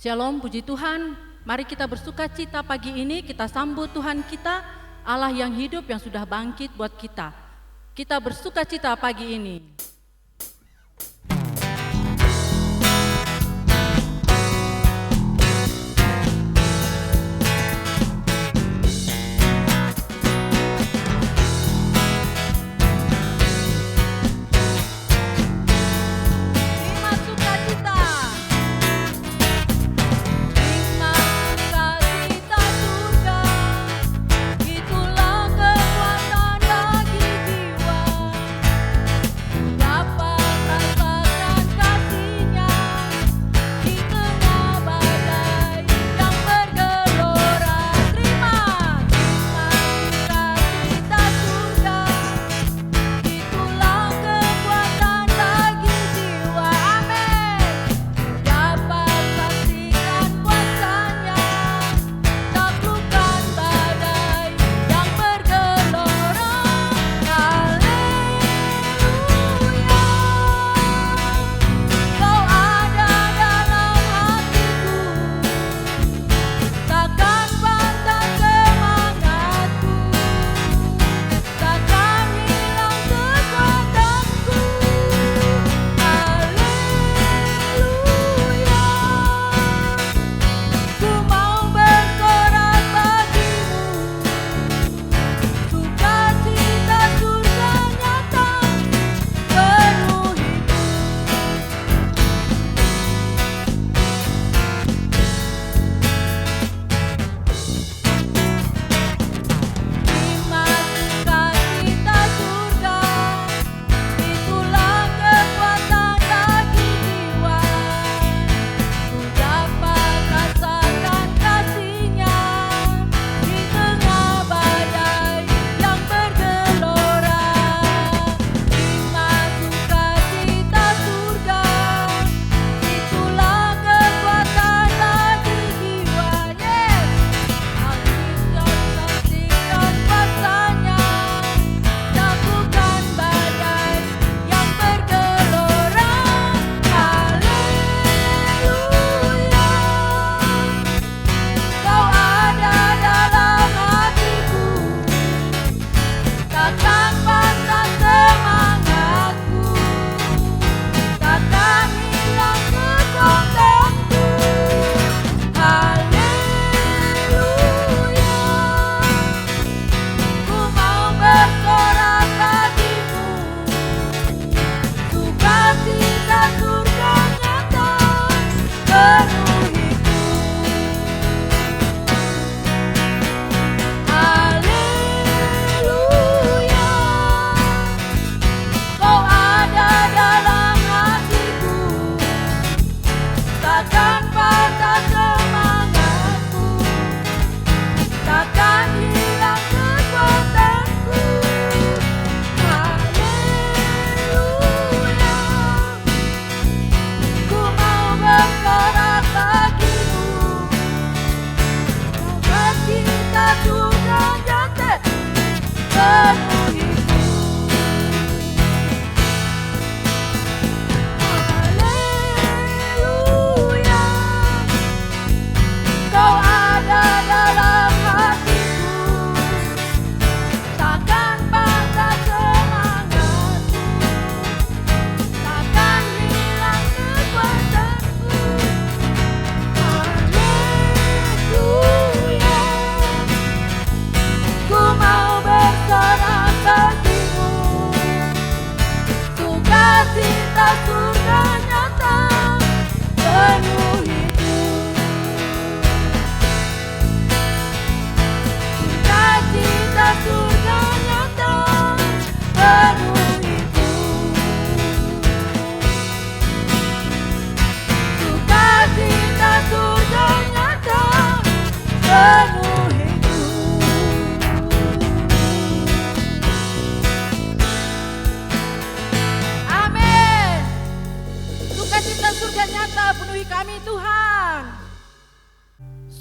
Shalom, puji Tuhan. Mari kita bersuka cita pagi ini, kita sambut Tuhan kita, Allah yang hidup yang sudah bangkit buat kita. Kita bersuka cita pagi ini.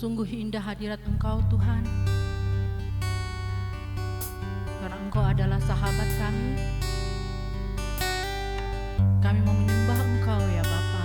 Sungguh indah hadirat Engkau Tuhan, karena Engkau adalah sahabat kami. Kami mau menyembah Engkau ya Bapa.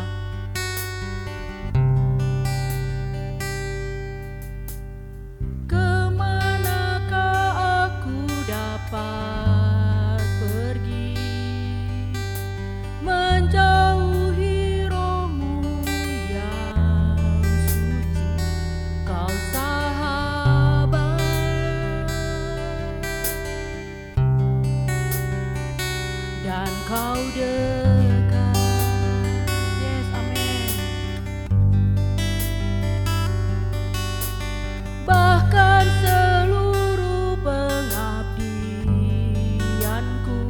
Kau dekat. Yes, amin. Bahkan seluruh pengabdianku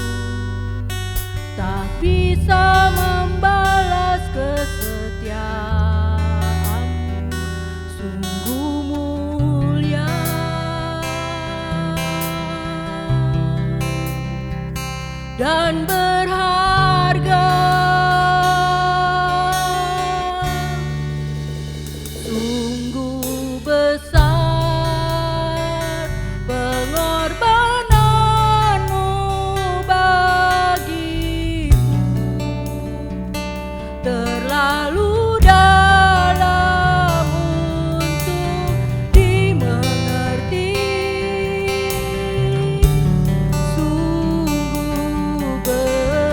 tak bisa membalas kesetiaanmu, sungguh mulia dan berharga. Sungguh besar pengorbananmu bagiku, terlalu dalam untuk dimengerti. Sungguh besar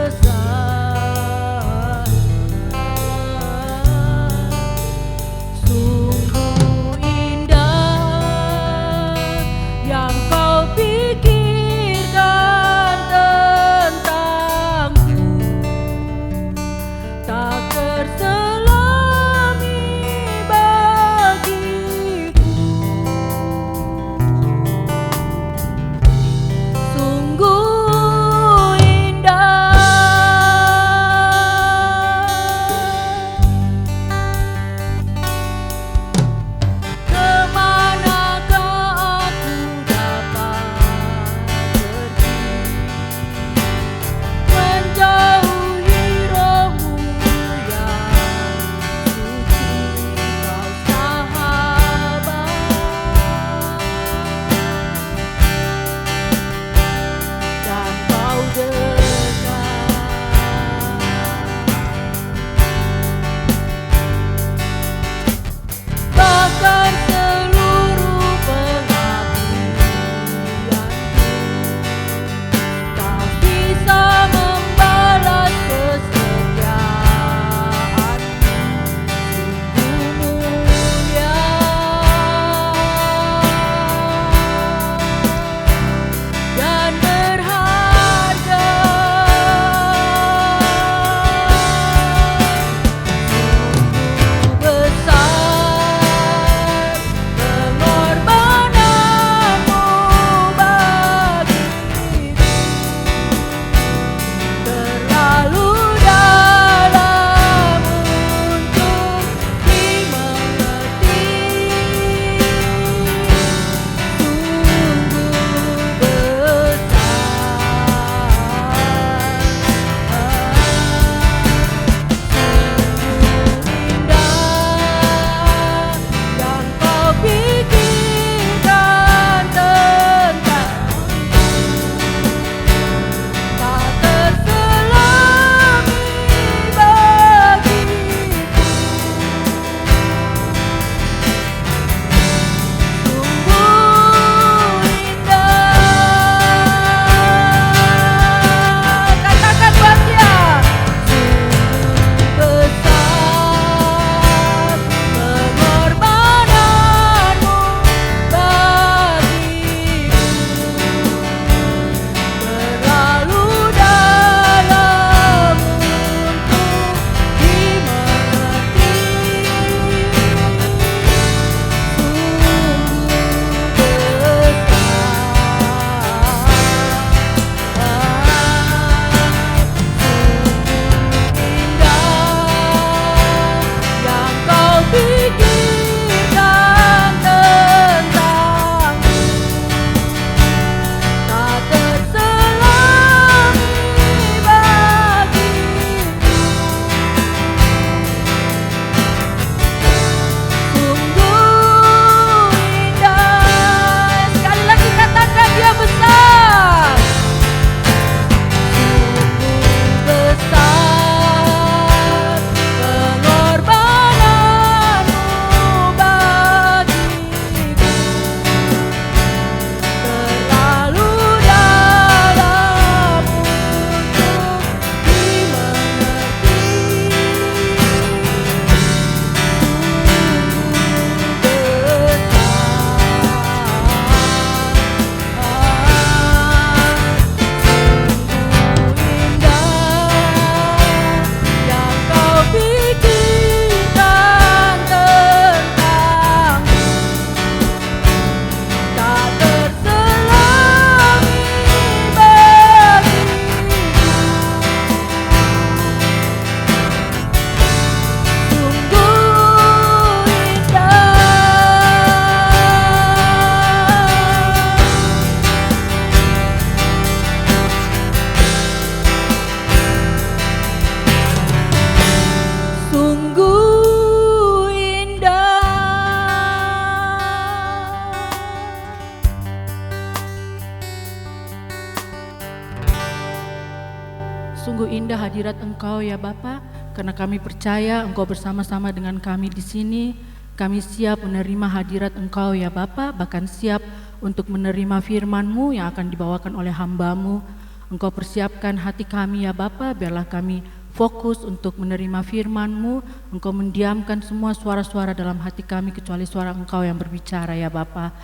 Sungguh indah hadirat Engkau ya Bapa, karena kami percaya Engkau bersama-sama dengan kami di sini. Kami siap menerima hadirat Engkau ya Bapa, bahkan siap untuk menerima firman-Mu yang akan dibawakan oleh hamba-Mu. Engkau persiapkan hati kami ya Bapa, biarlah kami fokus untuk menerima firman-Mu. Engkau mendiamkan semua suara-suara dalam hati kami kecuali suara Engkau yang berbicara ya Bapa.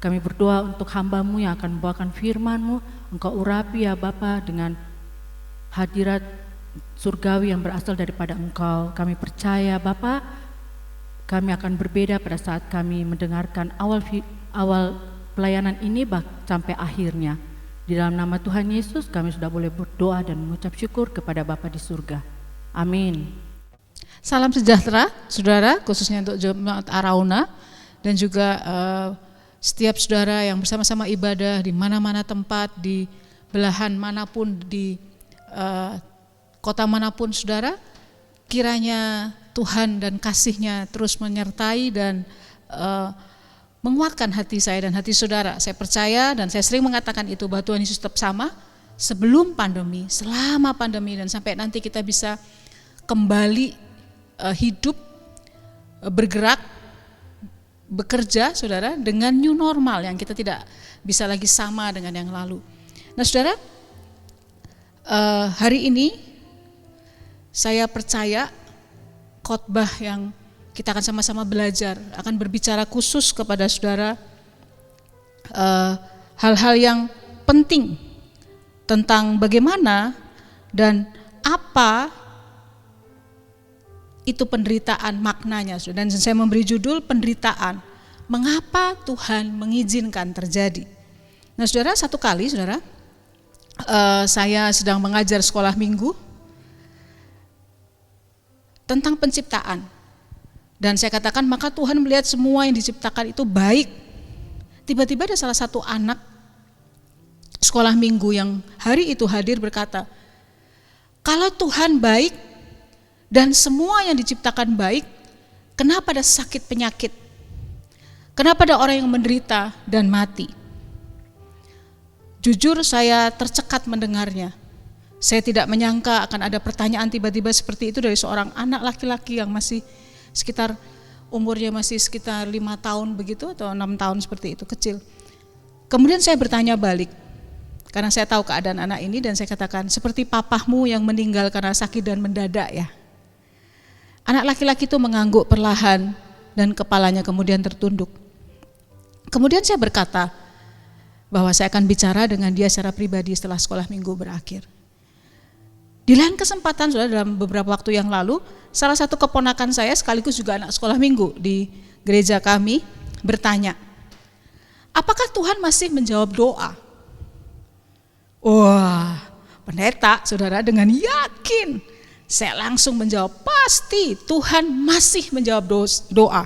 Kami berdoa untuk hamba-Mu yang akan membawakan firman-Mu. Engkau urapi ya Bapa dengan hadirat surgawi yang berasal daripada Engkau. Kami percaya Bapa, kami akan berbeda pada saat kami mendengarkan awal pelayanan ini sampai akhirnya. Di dalam nama Tuhan Yesus kami sudah boleh berdoa dan mengucap syukur kepada Bapa di surga. Amin. Salam sejahtera saudara, khususnya untuk jemaat Arauna dan juga setiap saudara yang bersama-sama ibadah di mana-mana tempat, di belahan manapun, di kota manapun saudara, kiranya Tuhan dan kasih-Nya terus menyertai dan menguatkan hati saya dan hati saudara. Saya percaya dan saya sering mengatakan itu, bahwa Tuhan Yesus tetap sama sebelum pandemi, selama pandemi, dan sampai nanti kita bisa kembali hidup, bergerak, bekerja saudara, dengan new normal yang kita tidak bisa lagi sama dengan yang lalu. Nah saudara, hari ini saya percaya khotbah yang kita akan sama-sama belajar akan berbicara khusus kepada saudara hal-hal yang penting tentang bagaimana dan apa itu penderitaan maknanya. Dan saya memberi judul penderitaan, mengapa Tuhan mengizinkan terjadi. Nah saudara, satu kali saudara, saya sedang mengajar sekolah minggu tentang penciptaan, dan saya katakan maka Tuhan melihat semua yang diciptakan itu baik. Tiba-tiba ada salah satu anak sekolah minggu yang hari itu hadir berkata, kalau Tuhan baik dan semua yang diciptakan baik, kenapa ada sakit penyakit? Kenapa ada orang yang menderita dan mati? Jujur saya tercekat mendengarnya. Saya tidak menyangka akan ada pertanyaan tiba-tiba seperti itu dari seorang anak laki-laki yang masih sekitar umurnya masih sekitar 5 tahun begitu atau 6 tahun seperti itu, kecil. Kemudian saya bertanya balik, karena saya tahu keadaan anak ini, dan saya katakan, seperti papahmu yang meninggal karena sakit dan mendadak ya. Anak laki-laki itu mengangguk perlahan dan kepalanya kemudian tertunduk. Kemudian saya berkata bahwa saya akan bicara dengan dia secara pribadi setelah sekolah minggu berakhir. Di lain kesempatan, saudara, dalam beberapa waktu yang lalu, salah satu keponakan saya sekaligus juga anak sekolah minggu di gereja kami bertanya, apakah Tuhan masih menjawab doa? Wah, pendeta, saudara, dengan yakin saya langsung menjawab, pasti Tuhan masih menjawab doa.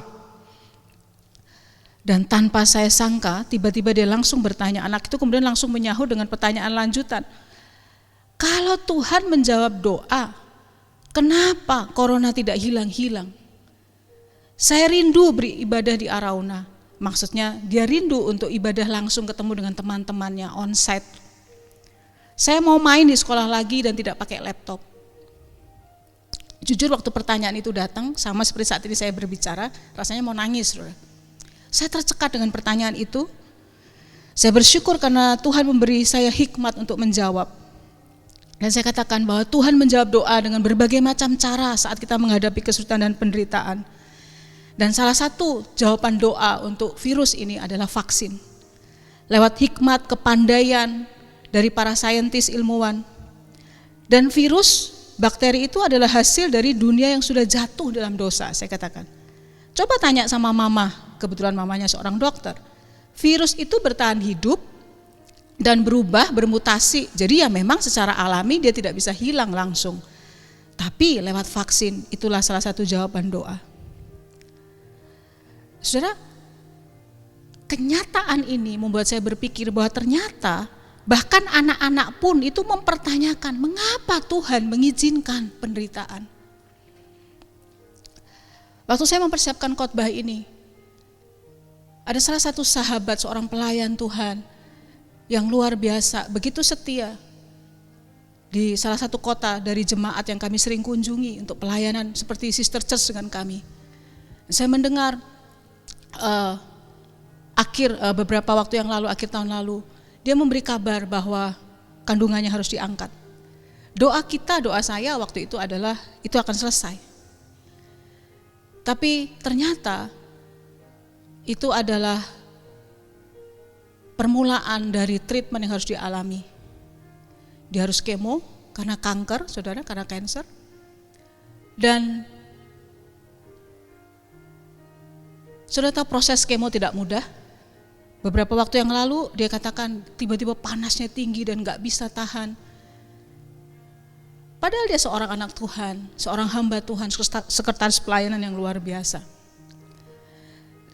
Dan tanpa saya sangka, tiba-tiba dia langsung bertanya, anak itu kemudian langsung menyahut dengan pertanyaan lanjutan, kalau Tuhan menjawab doa, kenapa corona tidak hilang-hilang? Saya rindu beribadah di Arauna. Maksudnya dia rindu untuk ibadah langsung ketemu dengan teman-temannya onsite. Saya mau main di sekolah lagi dan tidak pakai laptop. Jujur waktu pertanyaan itu datang, sama seperti saat ini saya berbicara, rasanya mau nangis. Saya tercekat dengan pertanyaan itu. Saya bersyukur karena Tuhan memberi saya hikmat untuk menjawab. Dan saya katakan bahwa Tuhan menjawab doa dengan berbagai macam cara saat kita menghadapi kesulitan dan penderitaan. Dan salah satu jawaban doa untuk virus ini adalah vaksin. Lewat hikmat, kepandaian dari para saintis ilmuwan. Dan virus, bakteri itu adalah hasil dari dunia yang sudah jatuh dalam dosa, saya katakan. Coba tanya sama mama, kebetulan mamanya seorang dokter. Virus itu bertahan hidup dan berubah, bermutasi. Jadi ya memang secara alami dia tidak bisa hilang langsung. Tapi lewat vaksin, itulah salah satu jawaban doa. Saudara, kenyataan ini membuat saya berpikir bahwa ternyata bahkan anak-anak pun itu mempertanyakan mengapa Tuhan mengizinkan penderitaan. Waktu saya mempersiapkan khotbah ini, ada salah satu sahabat, seorang pelayan Tuhan yang luar biasa, begitu setia. di salah satu kota dari jemaat yang kami sering kunjungi untuk pelayanan seperti sister church dengan kami. Saya mendengar beberapa waktu yang lalu, akhir tahun lalu, dia memberi kabar bahwa kandungannya harus diangkat. Doa saya waktu itu adalah itu akan selesai. Tapi ternyata itu adalah permulaan dari treatment yang harus dialami. Dia harus kemo karena kanker, saudara, karena kanker. Dan saudara tahu proses kemo tidak mudah. Beberapa waktu yang lalu dia katakan tiba-tiba panasnya tinggi dan gak bisa tahan. Padahal dia seorang anak Tuhan, seorang hamba Tuhan, sekretaris pelayanan yang luar biasa.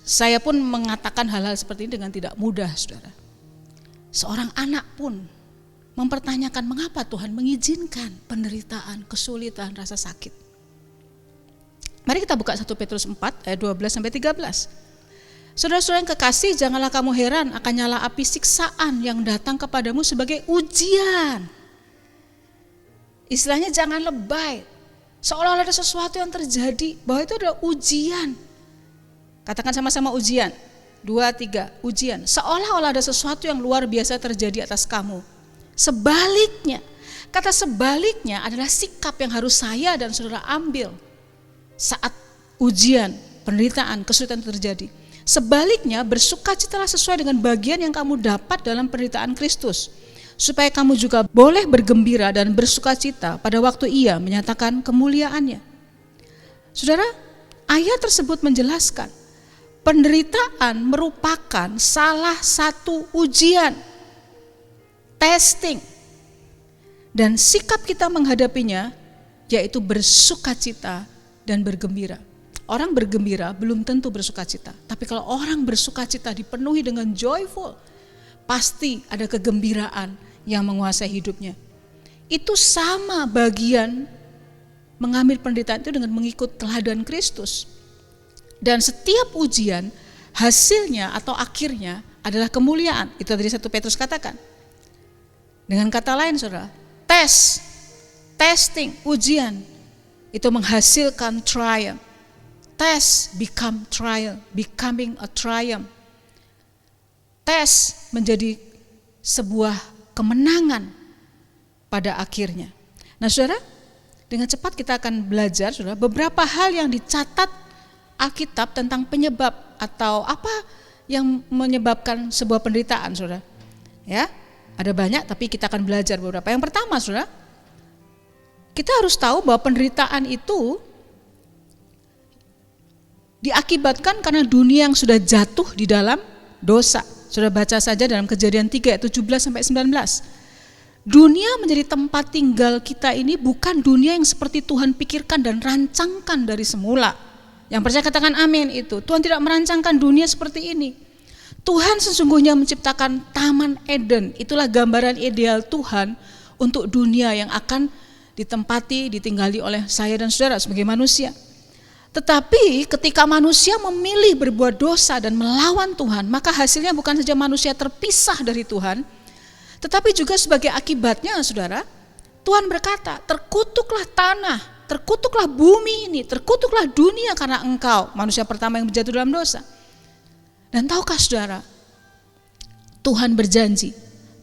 Saya pun mengatakan hal-hal seperti ini dengan tidak mudah, saudara. Seorang anak pun mempertanyakan mengapa Tuhan mengizinkan penderitaan, kesulitan, rasa sakit. Mari kita buka 1 Petrus 4 ayat 12-13. Saudara-saudara yang kekasih, janganlah kamu heran akan nyala api siksaan yang datang kepadamu sebagai ujian. Istilahnya jangan lebay, seolah-olah ada sesuatu yang terjadi, bahwa itu adalah ujian. Katakan sama-sama ujian. 2, 3, ujian. Seolah-olah ada sesuatu yang luar biasa terjadi atas kamu. Sebaliknya, kata sebaliknya adalah sikap yang harus saya dan saudara ambil saat ujian, penderitaan, kesulitan terjadi. Sebaliknya, bersukacitalah sesuai dengan bagian yang kamu dapat dalam penderitaan Kristus, supaya kamu juga boleh bergembira dan bersukacita pada waktu Ia menyatakan kemuliaannya. Saudara, ayat tersebut menjelaskan penderitaan merupakan salah satu ujian, testing, dan sikap kita menghadapinya yaitu bersukacita dan bergembira. Orang bergembira belum tentu bersukacita, tapi kalau orang bersukacita dipenuhi dengan joyful, pasti ada kegembiraan yang menguasai hidupnya. Itu sama bagian mengambil penderitaan itu dengan mengikut teladan Kristus. Dan setiap ujian hasilnya atau akhirnya adalah kemuliaan. Itu tadi 1 Petrus katakan. Dengan kata lain saudara, testing, ujian itu menghasilkan triumph. Test become triumph, becoming a triumph. Tes menjadi sebuah kemenangan pada akhirnya. Nah saudara, dengan cepat kita akan belajar saudara beberapa hal yang dicatat Alkitab tentang penyebab atau apa yang menyebabkan sebuah penderitaan saudara. Ya, ada banyak tapi kita akan belajar beberapa. Yang pertama saudara, kita harus tahu bahwa penderitaan itu diakibatkan karena dunia yang sudah jatuh di dalam dosa. Sudah baca saja dalam Kejadian 3 ayat 17-19. Dunia menjadi tempat tinggal kita ini bukan dunia yang seperti Tuhan pikirkan dan rancangkan dari semula. Yang percaya katakan amin itu. Tuhan tidak merancangkan dunia seperti ini. Tuhan sesungguhnya menciptakan Taman Eden. Itulah gambaran ideal Tuhan untuk dunia yang akan ditempati, ditinggali oleh saya dan saudara sebagai manusia. Tetapi ketika manusia memilih berbuat dosa dan melawan Tuhan, maka hasilnya bukan saja manusia terpisah dari Tuhan, tetapi juga sebagai akibatnya saudara, Tuhan berkata, terkutuklah tanah, terkutuklah bumi ini, terkutuklah dunia karena engkau, manusia pertama yang jatuh dalam dosa. Dan tahukah saudara, Tuhan berjanji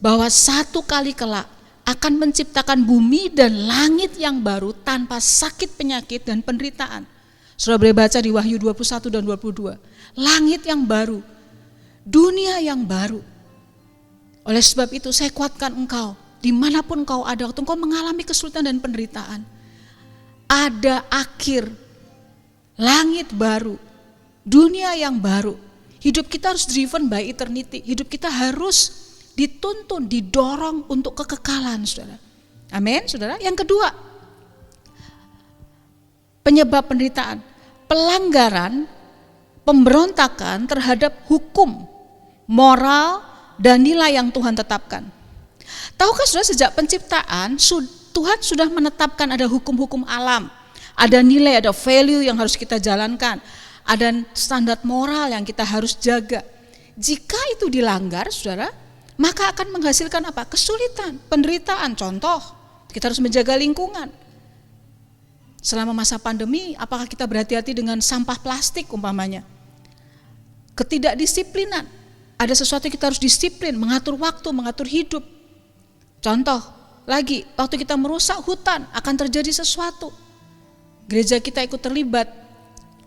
bahwa satu kali kelak akan menciptakan bumi dan langit yang baru tanpa sakit, penyakit, dan penderitaan. Saudara boleh baca di Wahyu 21 dan 22. Langit yang baru, dunia yang baru. Oleh sebab itu saya kuatkan engkau, dimanapun engkau ada, waktu engkau mengalami kesulitan dan penderitaan, ada akhir, langit baru, dunia yang baru. Hidup kita harus driven by eternity. Hidup kita harus dituntun, didorong untuk kekekalan, saudara. Amin, saudara. Yang kedua, penyebab penderitaan, pelanggaran, pemberontakan terhadap hukum, moral, dan nilai yang Tuhan tetapkan. Tahukah saudara, sejak penciptaan Tuhan sudah menetapkan ada hukum-hukum alam, ada nilai, ada value yang harus kita jalankan, ada standar moral yang kita harus jaga. Jika itu dilanggar saudara, maka akan menghasilkan apa? Kesulitan, penderitaan. Contoh, Kita harus menjaga lingkungan. Selama masa pandemi, apakah kita berhati-hati dengan sampah plastik umpamanya? Ketidakdisiplinan. Ada sesuatu yang kita harus disiplin, mengatur waktu, mengatur hidup. Contoh lagi, waktu kita merusak hutan akan terjadi sesuatu. Gereja kita ikut terlibat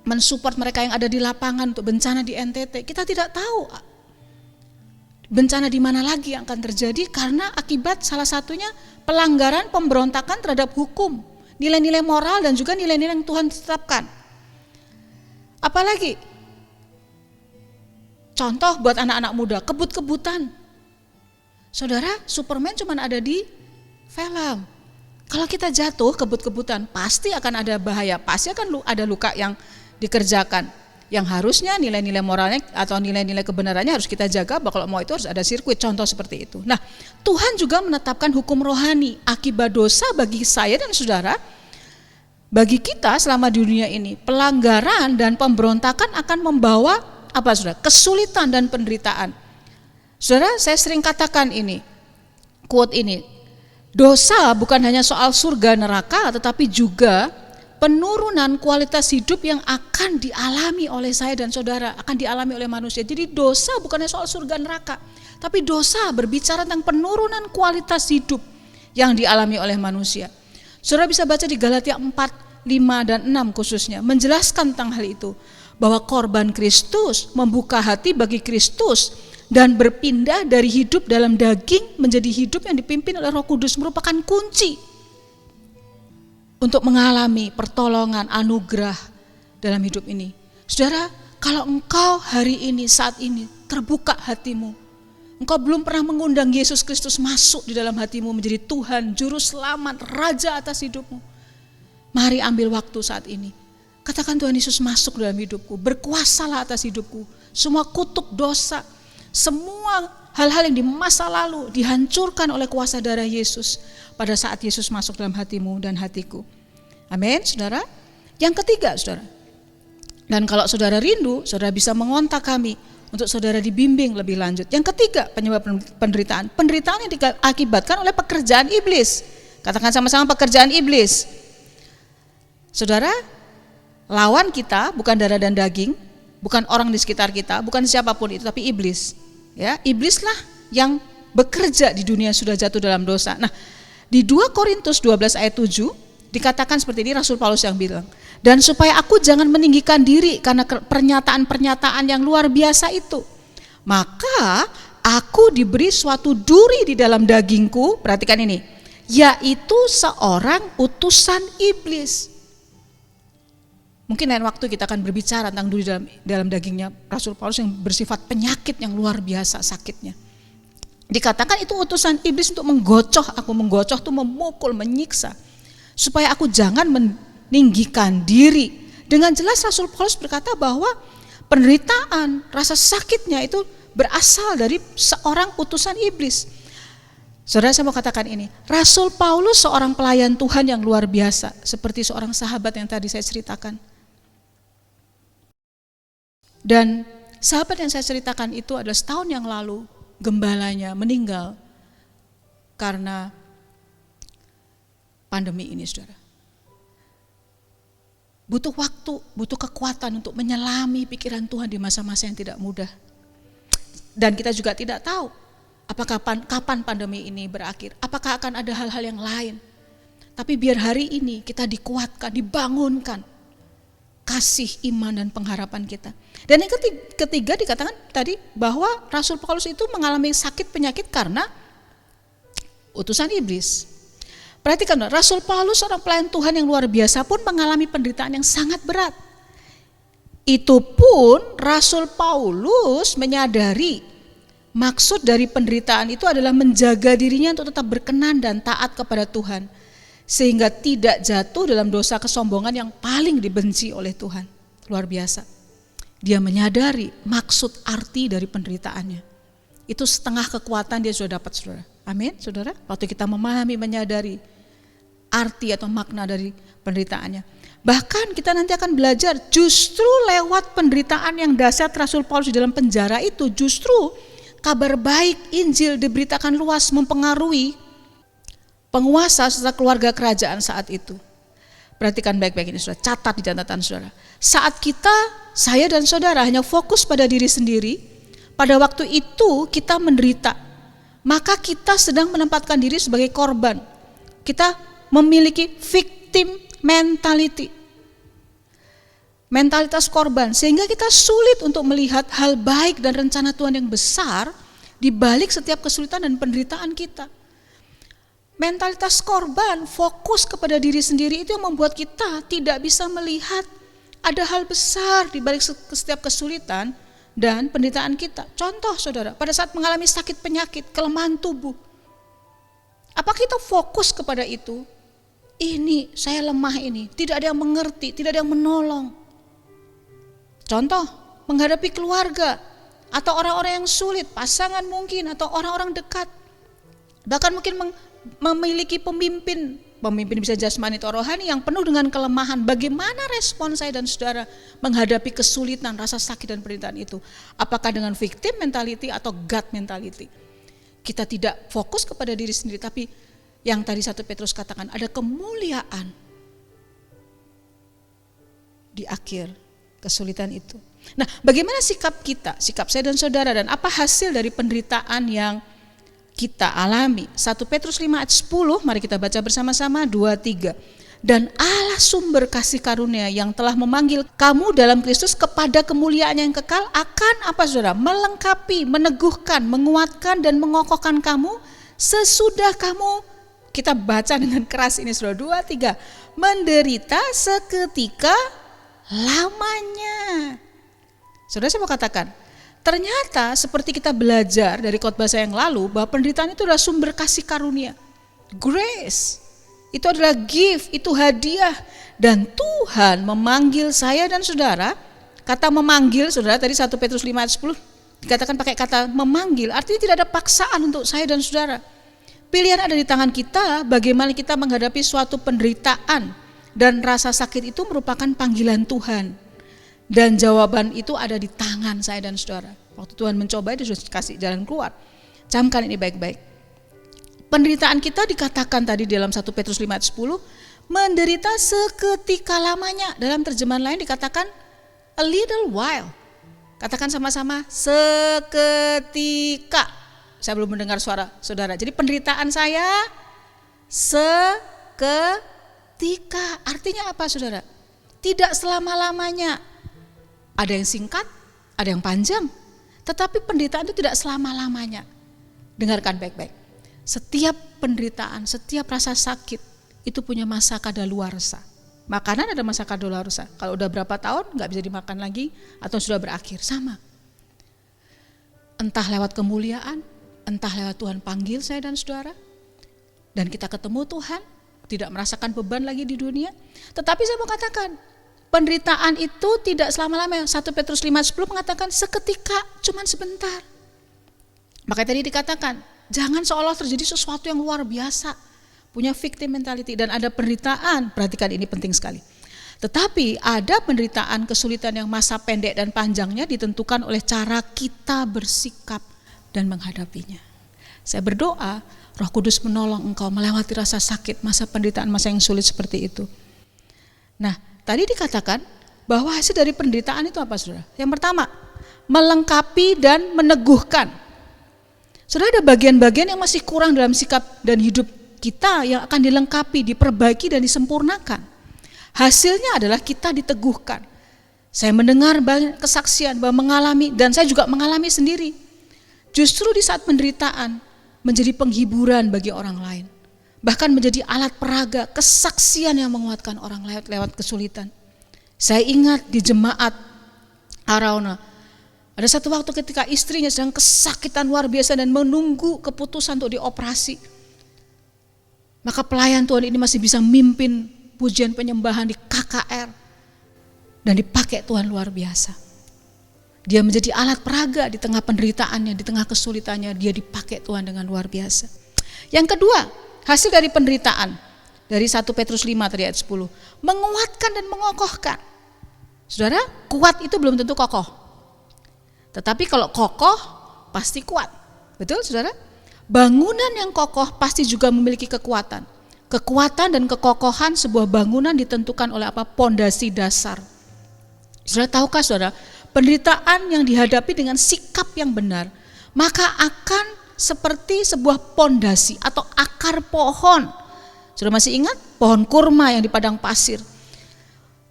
mensupport mereka yang ada di lapangan untuk bencana di NTT. Kita tidak tahu bencana di mana lagi yang akan terjadi karena akibat salah satunya pelanggaran, pemberontakan terhadap hukum, nilai-nilai moral dan juga nilai-nilai yang Tuhan tetapkan. Apalagi contoh buat anak-anak muda, kebut-kebutan. Saudara, Superman cuma ada di film. Kalau kita jatuh kebut-kebutan, pasti akan ada bahaya, pasti akan ada luka yang dikerjakan. Yang harusnya nilai-nilai moralnya atau nilai-nilai kebenarannya harus kita jaga, bahwa kalau mau itu harus ada sirkuit, contoh seperti itu. Nah, Tuhan juga menetapkan hukum rohani akibat dosa bagi saya dan saudara. Bagi kita selama di dunia ini, pelanggaran dan pemberontakan akan membawa apa saudara? Kesulitan dan penderitaan. Saudara, saya sering katakan ini, quote ini, dosa bukan hanya soal surga neraka, tetapi juga penurunan kualitas hidup yang akan dialami oleh saya dan saudara, akan dialami oleh manusia. Jadi dosa bukan hanya soal surga neraka, tapi dosa berbicara tentang penurunan kualitas hidup yang dialami oleh manusia. Saudara bisa baca di Galatia 4, 5 dan 6 khususnya, menjelaskan tentang hal itu. Bahwa korban Kristus membuka hati bagi Kristus dan berpindah dari hidup dalam daging menjadi hidup yang dipimpin oleh Roh Kudus merupakan kunci untuk mengalami pertolongan, anugerah dalam hidup ini. Saudara, kalau engkau hari ini, saat ini terbuka hatimu, engkau belum pernah mengundang Yesus Kristus masuk di dalam hatimu menjadi Tuhan, Juru Selamat, Raja atas hidupmu, mari ambil waktu saat ini. Katakan, Tuhan Yesus masuk dalam hidupku, berkuasalah atas hidupku. Semua kutuk dosa, semua hal-hal yang di masa lalu dihancurkan oleh kuasa darah Yesus pada saat Yesus masuk dalam hatimu dan hatiku. Amin, saudara. Yang ketiga, saudara, dan kalau saudara rindu, saudara bisa mengontak kami untuk saudara dibimbing lebih lanjut. Yang ketiga, penyebab penderitaan. Penderitaan yang diakibatkan oleh pekerjaan iblis. Katakan sama-sama, pekerjaan iblis. Saudara, lawan kita bukan darah dan daging, bukan orang di sekitar kita, bukan siapapun itu, tapi iblis. Ya, iblislah yang bekerja di dunia sudah jatuh dalam dosa. Nah, di 2 Korintus 12 ayat 7 dikatakan seperti ini, Rasul Paulus yang bilang, dan supaya aku jangan meninggikan diri karena pernyataan-pernyataan yang luar biasa itu, maka aku diberi suatu duri di dalam dagingku, perhatikan ini, yaitu seorang utusan iblis. Mungkin lain waktu kita akan berbicara tentang duri dalam dagingnya Rasul Paulus yang bersifat penyakit yang luar biasa sakitnya. Dikatakan itu utusan iblis untuk menggocoh aku, menggocoh itu memukul, menyiksa, supaya aku jangan meninggikan diri. Dengan jelas Rasul Paulus berkata bahwa penderitaan, rasa sakitnya itu berasal dari seorang utusan iblis. Saudara, saya mau katakan ini, Rasul Paulus seorang pelayan Tuhan yang luar biasa, seperti seorang sahabat yang tadi saya ceritakan. Dan sahabat yang saya ceritakan itu adalah setahun yang lalu gembalanya meninggal karena pandemi ini, saudara. Butuh waktu, butuh kekuatan untuk menyelami pikiran Tuhan di masa-masa yang tidak mudah. Dan kita juga tidak tahu apakah kapan pandemi ini berakhir, apakah akan ada hal-hal yang lain. Tapi biar hari ini kita dikuatkan, dibangunkan kasih, iman, dan pengharapan kita. Dan yang ketiga dikatakan tadi bahwa Rasul Paulus itu mengalami sakit penyakit karena utusan iblis. Perhatikan, Rasul Paulus seorang pelayan Tuhan yang luar biasa pun mengalami penderitaan yang sangat berat. Itu pun Rasul Paulus menyadari maksud dari penderitaan itu adalah menjaga dirinya untuk tetap berkenan dan taat kepada Tuhan, sehingga tidak jatuh dalam dosa kesombongan yang paling dibenci oleh Tuhan. Luar biasa. Dia menyadari maksud arti dari penderitaannya. Itu setengah kekuatan dia sudah dapat, saudara. Amin, saudara. Waktu kita memahami, menyadari arti atau makna dari penderitaannya. Bahkan kita nanti akan belajar justru lewat penderitaan yang dahsyat Rasul Paulus di dalam penjara itu, justru kabar baik Injil diberitakan luas, mempengaruhi penguasa serta keluarga kerajaan saat itu. Perhatikan baik-baik ini saudara, catat di catatan saudara. Saat kita, saya dan saudara hanya fokus pada diri sendiri, pada waktu itu kita menderita, maka kita sedang menempatkan diri sebagai korban. Kita memiliki victim mentality, mentalitas korban, sehingga kita sulit untuk melihat hal baik dan rencana Tuhan yang besar di balik setiap kesulitan dan penderitaan kita. Mentalitas korban, fokus kepada diri sendiri, itu yang membuat kita tidak bisa melihat ada hal besar di balik setiap kesulitan dan penderitaan kita. Contoh saudara, pada saat mengalami sakit penyakit, kelemahan tubuh, apa kita fokus kepada itu? Ini, saya lemah ini, tidak ada yang mengerti, tidak ada yang menolong. Contoh, menghadapi keluarga atau orang-orang yang sulit, pasangan mungkin atau orang-orang dekat. Bahkan mungkin memiliki pemimpin bisa jasmani atau rohani yang penuh dengan kelemahan. Bagaimana respon saya dan saudara menghadapi kesulitan, rasa sakit dan penderitaan itu? Apakah dengan victim mentality atau God mentality? Kita tidak fokus kepada diri sendiri, tapi yang tadi 1 Petrus katakan, ada kemuliaan di akhir kesulitan itu. Nah, bagaimana sikap kita, sikap saya dan saudara, dan apa hasil dari penderitaan yang kita alami? 1 Petrus 5 ayat 10, mari kita baca bersama-sama, 2-3. Dan Allah sumber kasih karunia yang telah memanggil kamu dalam Kristus kepada kemuliaan yang kekal akan apa saudara? Melengkapi, meneguhkan, menguatkan dan mengokohkan kamu sesudah kamu, kita baca dengan keras ini saudara, 2-3, menderita seketika lamanya. Saudara, saya mau katakan, ternyata seperti kita belajar dari khotbah saya yang lalu, bahwa penderitaan itu adalah sumber kasih karunia. Grace, itu adalah gift, itu hadiah. Dan Tuhan memanggil saya dan saudara. Kata memanggil, saudara, tadi 1 Petrus 5 ayat 10 dikatakan pakai kata memanggil, artinya tidak ada paksaan untuk saya dan saudara. Pilihan ada di tangan kita, bagaimana kita menghadapi suatu penderitaan. Dan rasa sakit itu merupakan panggilan Tuhan. Dan jawaban itu ada di tangan saya dan saudara. Waktu Tuhan mencoba, itu sudah kasih jalan keluar. Camkan ini baik-baik. Penderitaan kita dikatakan tadi dalam 1 Petrus 5 ayat 10, menderita seketika lamanya. Dalam terjemahan lain dikatakan a little while. Katakan sama-sama, seketika. Saya belum mendengar suara saudara. Jadi penderitaan saya seketika. Artinya apa saudara? Tidak selama-lamanya. Ada yang singkat, ada yang panjang, tetapi penderitaan itu tidak selama-lamanya. Dengarkan baik-baik. Setiap penderitaan, setiap rasa sakit itu punya masa kadaluarsa. Makanan ada masa kadaluarsa. Kalau udah berapa tahun nggak bisa dimakan lagi atau sudah berakhir, sama. Entah lewat kemuliaan, entah lewat Tuhan panggil saya dan saudara, dan kita ketemu Tuhan, tidak merasakan beban lagi di dunia. Tetapi saya mau katakan, penderitaan itu tidak selama-lamanya. 1 Petrus 5:10 mengatakan seketika, cuman sebentar. Makanya tadi dikatakan, jangan seolah terjadi sesuatu yang luar biasa. Punya victim mentality dan ada penderitaan. Perhatikan, ini penting sekali. Tetapi ada penderitaan, kesulitan yang masa pendek dan panjangnya ditentukan oleh cara kita bersikap dan menghadapinya. Saya berdoa, Roh Kudus menolong engkau melewati rasa sakit, masa penderitaan, masa yang sulit seperti itu. Nah, tadi dikatakan bahwa hasil dari penderitaan itu apa saudara? Yang pertama, melengkapi dan meneguhkan. Saudara, ada bagian-bagian yang masih kurang dalam sikap dan hidup kita yang akan dilengkapi, diperbaiki dan disempurnakan. Hasilnya adalah kita diteguhkan. Saya mendengar banyak kesaksian bahwa mengalami, dan saya juga mengalami sendiri. Justru di saat penderitaan menjadi penghiburan bagi orang lain. Bahkan menjadi alat peraga, kesaksian yang menguatkan orang lewat kesulitan. Saya ingat di jemaat Arauna, ada satu waktu ketika istrinya sedang kesakitan luar biasa dan menunggu keputusan untuk dioperasi. Maka pelayan Tuhan ini masih bisa mimpin pujian penyembahan di KKR. Dan dipakai Tuhan luar biasa. Dia menjadi alat peraga di tengah penderitaannya, di tengah kesulitannya, dia dipakai Tuhan dengan luar biasa. Yang kedua, hasil dari penderitaan, dari 1 Petrus 5 tadi ayat 10, menguatkan dan mengokohkan. Saudara, kuat itu belum tentu kokoh. Tetapi kalau kokoh, pasti kuat. Betul saudara? Bangunan yang kokoh pasti juga memiliki kekuatan. Kekuatan dan kekokohan sebuah bangunan ditentukan oleh apa? Pondasi dasar. Saudara tahukah saudara, penderitaan yang dihadapi dengan sikap yang benar, maka akan seperti sebuah pondasi atau akar pohon. Saudara masih ingat pohon kurma yang di padang pasir?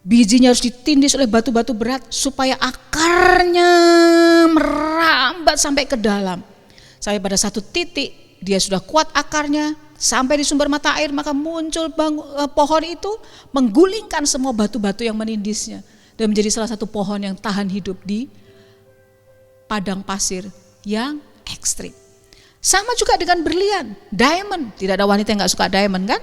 Bijinya harus ditindis oleh batu-batu berat supaya akarnya merambat sampai ke dalam. Sampai pada satu titik dia sudah kuat akarnya, sampai di sumber mata air, maka muncul pohon itu menggulingkan semua batu-batu yang menindisnya dan menjadi salah satu pohon yang tahan hidup di padang pasir yang ekstrim. Sama juga dengan berlian, diamond. Tidak ada wanita yang gak suka diamond kan?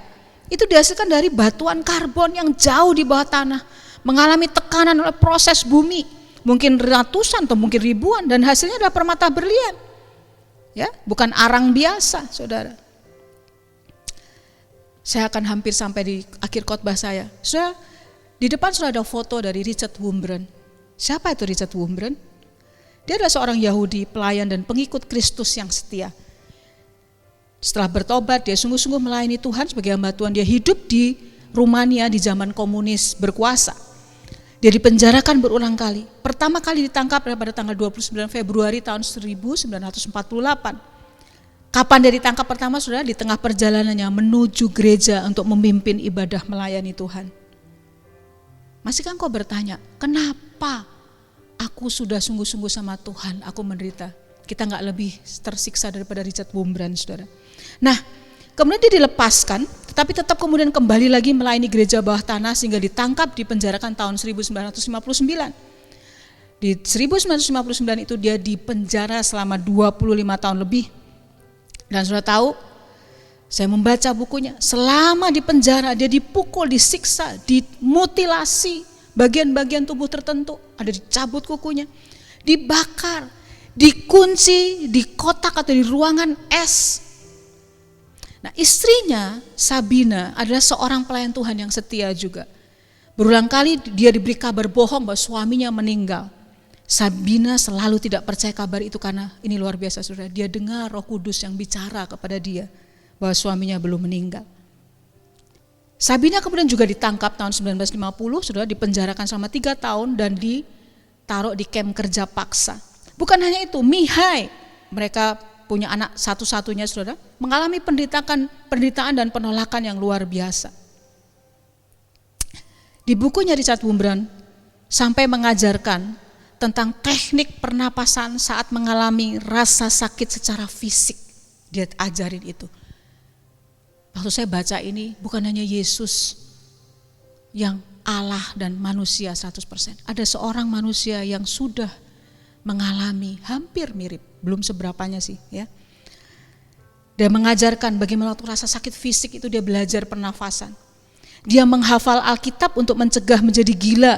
Itu dihasilkan dari batuan karbon yang jauh di bawah tanah, mengalami tekanan oleh proses bumi, mungkin ratusan atau mungkin ribuan, dan hasilnya adalah permata berlian. Ya, bukan arang biasa, saudara. Saya akan hampir sampai di akhir khotbah saya. Saudara, di depan sudah ada foto dari Richard Wurmbrand. Siapa itu Richard Wurmbrand? Dia adalah seorang Yahudi, pelayan dan pengikut Kristus yang setia. Setelah bertobat, dia sungguh-sungguh melayani Tuhan sebagai hamba Tuhan. Dia hidup di Rumania di zaman komunis berkuasa. Dia dipenjarakan berulang kali. Pertama kali ditangkap pada tanggal 29 Februari tahun 1948. Kapan dia ditangkap pertama? Saudara, di tengah perjalanannya menuju gereja untuk memimpin ibadah melayani Tuhan. Masihkah engkau bertanya, kenapa aku sudah sungguh-sungguh sama Tuhan, aku menderita? Kita gak lebih tersiksa daripada Richard Wurmbrand, saudara. Nah, kemudian dia dilepaskan, tetapi tetap kemudian kembali lagi melayani gereja bawah tanah sehingga ditangkap, dipenjarakan tahun 1959. Di 1959 itu dia dipenjara selama 25 tahun lebih. Dan sudah tahu, saya membaca bukunya, selama di penjara dia dipukul, disiksa, dimutilasi bagian-bagian tubuh tertentu, ada dicabut kukunya, dibakar, dikunci di kotak atau di ruangan es. Nah, istrinya Sabina adalah seorang pelayan Tuhan yang setia juga. Berulang kali dia diberi kabar bohong bahwa suaminya meninggal. Sabina selalu tidak percaya kabar itu karena ini luar biasa, saudara. Dia dengar Roh Kudus yang bicara kepada dia bahwa suaminya belum meninggal. Sabina kemudian juga ditangkap tahun 1950, saudara, dipenjarakan selama 3 tahun dan ditaruh di kamp kerja paksa. Bukan hanya itu, Mihai, mereka punya anak satu-satunya, saudara, mengalami penderitaan dan penolakan yang luar biasa. Di bukunya Richard Wurmbrand sampai mengajarkan tentang teknik pernapasan saat mengalami rasa sakit secara fisik. Dia ajarin itu. Waktu saya baca ini, bukan hanya Yesus yang Allah dan manusia 100%. Ada seorang manusia yang sudah mengalami hampir mirip, belum seberapanya sih ya. Dia mengajarkan bagaimana waktu rasa sakit fisik itu dia belajar pernafasan. Dia menghafal Alkitab untuk mencegah menjadi gila.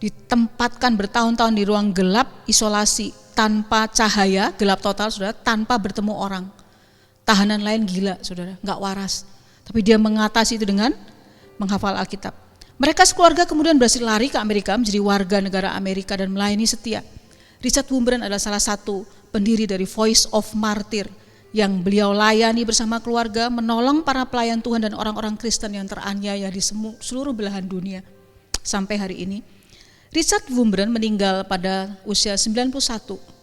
Ditempatkan bertahun-tahun di ruang gelap, isolasi, tanpa cahaya, gelap total, saudara, tanpa bertemu orang. Tahanan lain gila, saudara, gak waras. Tapi dia mengatasi itu dengan menghafal Alkitab. Mereka sekeluarga kemudian berhasil lari ke Amerika, menjadi warga negara Amerika dan melayani setia. Richard Wurmbrand adalah salah satu pendiri dari Voice of Martyr yang beliau layani bersama keluarga, menolong para pelayan Tuhan dan orang-orang Kristen yang teraniaya di seluruh belahan dunia. Sampai hari ini, Richard Wurmbrand meninggal pada usia 91,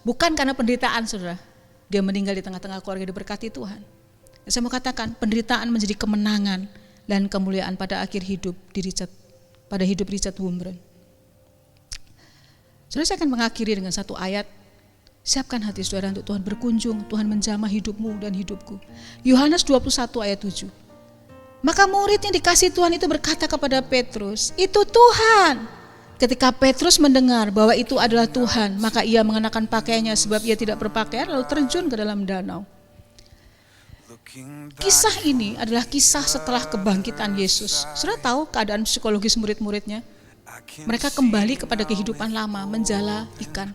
bukan karena penderitaan, saudara. Dia meninggal di tengah-tengah keluarga diberkati Tuhan. Saya mau katakan, penderitaan menjadi kemenangan dan kemuliaan pada akhir hidup pada hidup Richard Wurmbrand. Saudara, saya akan mengakhiri dengan satu ayat. Siapkan hati saudara untuk Tuhan berkunjung, Tuhan menjamah hidupmu dan hidupku. Yohanes 21 ayat 7. Maka murid yang dikasihi Tuhan itu berkata kepada Petrus, itu Tuhan. Ketika Petrus mendengar bahwa itu adalah Tuhan, maka ia mengenakan pakaiannya sebab ia tidak berpakaian, lalu terjun ke dalam danau. Kisah ini adalah kisah setelah kebangkitan Yesus. Saudara tahu keadaan psikologis murid-muridnya? Mereka kembali kepada kehidupan lama, menjala ikan.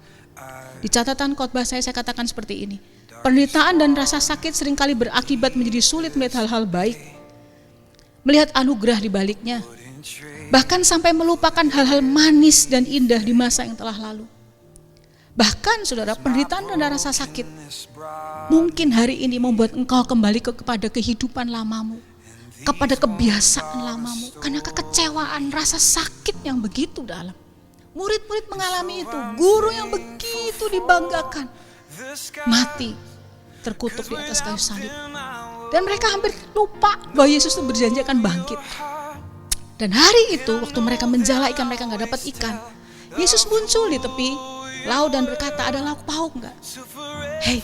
Di catatan khotbah saya katakan seperti ini. Penderitaan dan rasa sakit seringkali berakibat menjadi sulit melihat hal-hal baik, melihat anugerah di baliknya, bahkan sampai melupakan hal-hal manis dan indah di masa yang telah lalu. Bahkan saudara, penderitaan dan rasa sakit mungkin hari ini membuat engkau kembali kepada kehidupan lamamu, kepada kebiasaan lamamu, karena kekecewaan, rasa sakit yang begitu dalam. Murid-murid mengalami itu, guru yang begitu dibanggakan mati terkutuk di atas kayu salib, dan mereka hampir lupa bahwa Yesus itu berjanji akan bangkit. Dan hari itu waktu mereka menjala ikan, mereka gak dapat ikan, Yesus muncul di tepi laut dan berkata, ada lauk pauk enggak? Hey,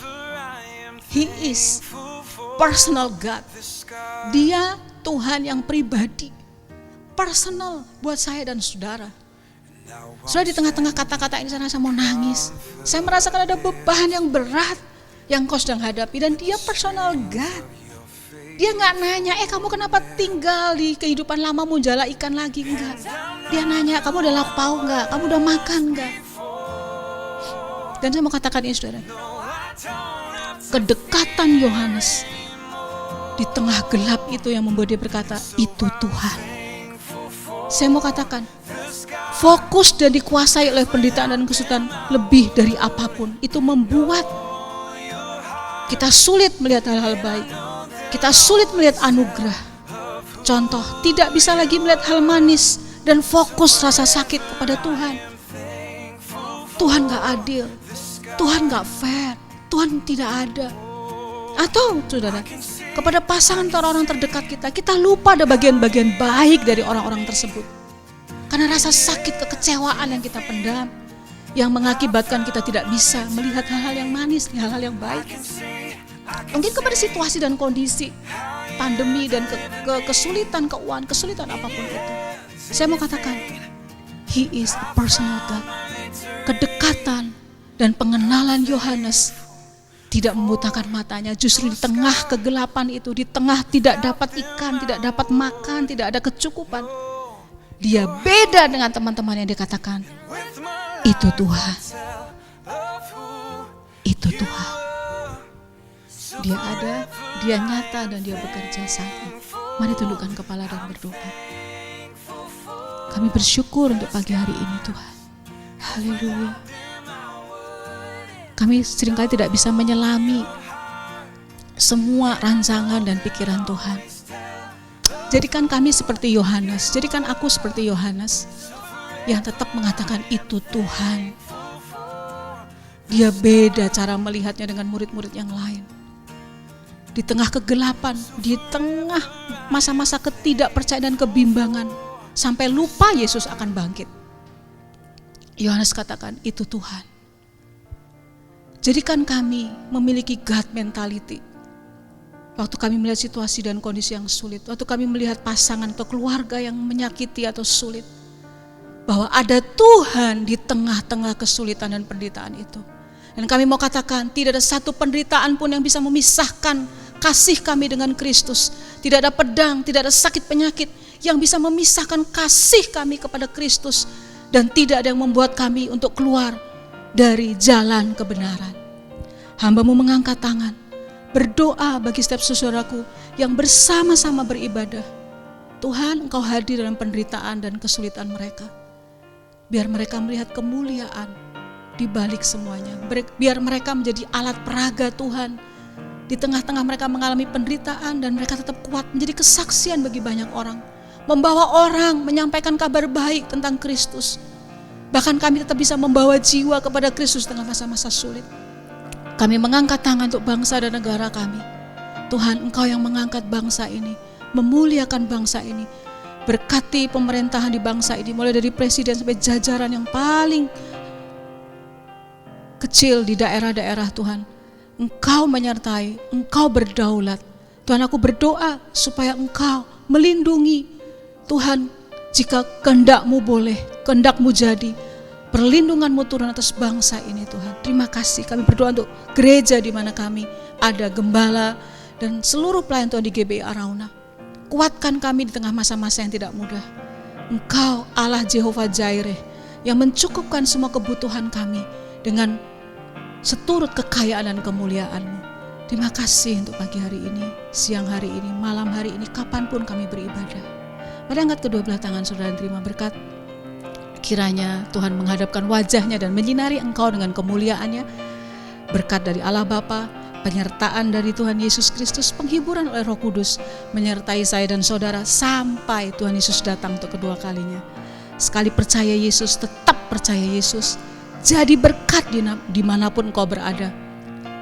He is personal God. Dia Tuhan yang pribadi, personal buat saya dan saudara. Saudara, di tengah-tengah kata-kata ini saya mau nangis. Saya merasakan ada beban yang berat yang kau sedang hadapi, dan dia personal God. Dia gak nanya, kamu kenapa tinggal di kehidupan lamamu jala ikan lagi? Enggak. Dia nanya, kamu udah lauk pauk enggak? Kamu udah makan enggak? Dan saya mau katakan ini saudara, kedekatan Yohanes di tengah gelap itu yang membuat dia berkata, itu Tuhan. Saya mau katakan, fokus dan dikuasai oleh penderitaan dan kesulitan lebih dari apapun, itu membuat kita sulit melihat hal-hal baik, kita sulit melihat anugerah. Contoh, tidak bisa lagi melihat hal manis dan fokus rasa sakit kepada Tuhan. Tuhan gak adil, Tuhan gak fair, Tuhan tidak ada. Atau saudara, kepada pasangan atau orang terdekat kita lupa ada bagian-bagian baik dari orang-orang tersebut. Karena rasa sakit, kekecewaan yang kita pendam, yang mengakibatkan kita tidak bisa melihat hal-hal yang manis, hal-hal yang baik. Mungkin kepada situasi dan kondisi, pandemi dan kesulitan keuangan, kesulitan apapun itu. Saya mau katakan, He is a personal God. Kedekatan dan pengenalan Yohanes tidak membutakan matanya. Justru di tengah kegelapan itu, di tengah tidak dapat ikan, tidak dapat makan, tidak ada kecukupan, dia beda dengan teman-teman yang dikatakan, itu Tuhan, itu Tuhan. Dia ada, dia nyata, dan dia bekerja saat ini. Mari tundukkan kepala dan berdoa. Kami bersyukur untuk pagi hari ini Tuhan. Haleluya. Kami seringkali tidak bisa menyelami semua rancangan dan pikiran Tuhan. Jadikan kami seperti Yohanes, jadikan aku seperti Yohanes yang tetap mengatakan itu Tuhan. Dia beda cara melihatnya dengan murid-murid yang lain. Di tengah kegelapan, di tengah masa-masa ketidakpercayaan dan kebimbangan, sampai lupa Yesus akan bangkit. Yohanes katakan itu Tuhan. Jadikan kami memiliki God mentality. Waktu kami melihat situasi dan kondisi yang sulit, waktu kami melihat pasangan atau keluarga yang menyakiti atau sulit, bahwa ada Tuhan di tengah-tengah kesulitan dan penderitaan itu. Dan kami mau katakan, tidak ada satu penderitaan pun yang bisa memisahkan kasih kami dengan Kristus. Tidak ada pedang, tidak ada sakit penyakit yang bisa memisahkan kasih kami kepada Kristus. Dan tidak ada yang membuat kami untuk keluar dari jalan kebenaran. Hamba-Mu mengangkat tangan, berdoa bagi setiap saudaraku yang bersama-sama beribadah. Tuhan, Engkau hadir dalam penderitaan dan kesulitan mereka. Biar mereka melihat kemuliaan di balik semuanya. Biar mereka menjadi alat peraga Tuhan. Di tengah-tengah mereka mengalami penderitaan dan mereka tetap kuat menjadi kesaksian bagi banyak orang. Membawa orang menyampaikan kabar baik tentang Kristus. Bahkan kami tetap bisa membawa jiwa kepada Kristus tengah masa-masa sulit. Kami mengangkat tangan untuk bangsa dan negara kami. Tuhan, Engkau yang mengangkat bangsa ini, memuliakan bangsa ini. Berkati pemerintahan di bangsa ini, mulai dari presiden sampai jajaran yang paling kecil di daerah-daerah Tuhan. Engkau menyertai, Engkau berdaulat. Tuhan, aku berdoa supaya Engkau melindungi. Tuhan, jika kehendak-Mu boleh, kehendak-Mu jadi, perlindungan-Mu turun atas bangsa ini Tuhan. Terima kasih, kami berdoa untuk gereja di mana kami ada, gembala dan seluruh pelayan Tuhan di GBI Arauna. Kuatkan kami di tengah masa-masa yang tidak mudah. Engkau Allah Jehovah Jireh yang mencukupkan semua kebutuhan kami dengan seturut kekayaan dan kemuliaan-Mu. Terima kasih untuk pagi hari ini, siang hari ini, malam hari ini, kapanpun kami beribadah. Mari angkat kedua belah tangan saudara dan terima berkat. Kiranya Tuhan menghadapkan wajahnya dan menyinari engkau dengan kemuliaannya. Berkat dari Allah Bapa, penyertaan dari Tuhan Yesus Kristus, penghiburan oleh Roh Kudus menyertai saya dan saudara sampai Tuhan Yesus datang untuk kedua kalinya. Sekali percaya Yesus, tetap percaya Yesus. Jadi berkat dimanapun engkau berada.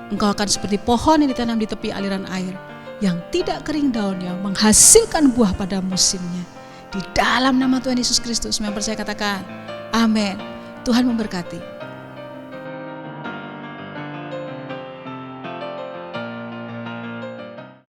Engkau akan seperti pohon yang ditanam di tepi aliran air, yang tidak kering daunnya, menghasilkan buah pada musimnya. Di dalam nama Tuhan Yesus Kristus, yang percaya katakan, amin. Tuhan memberkati.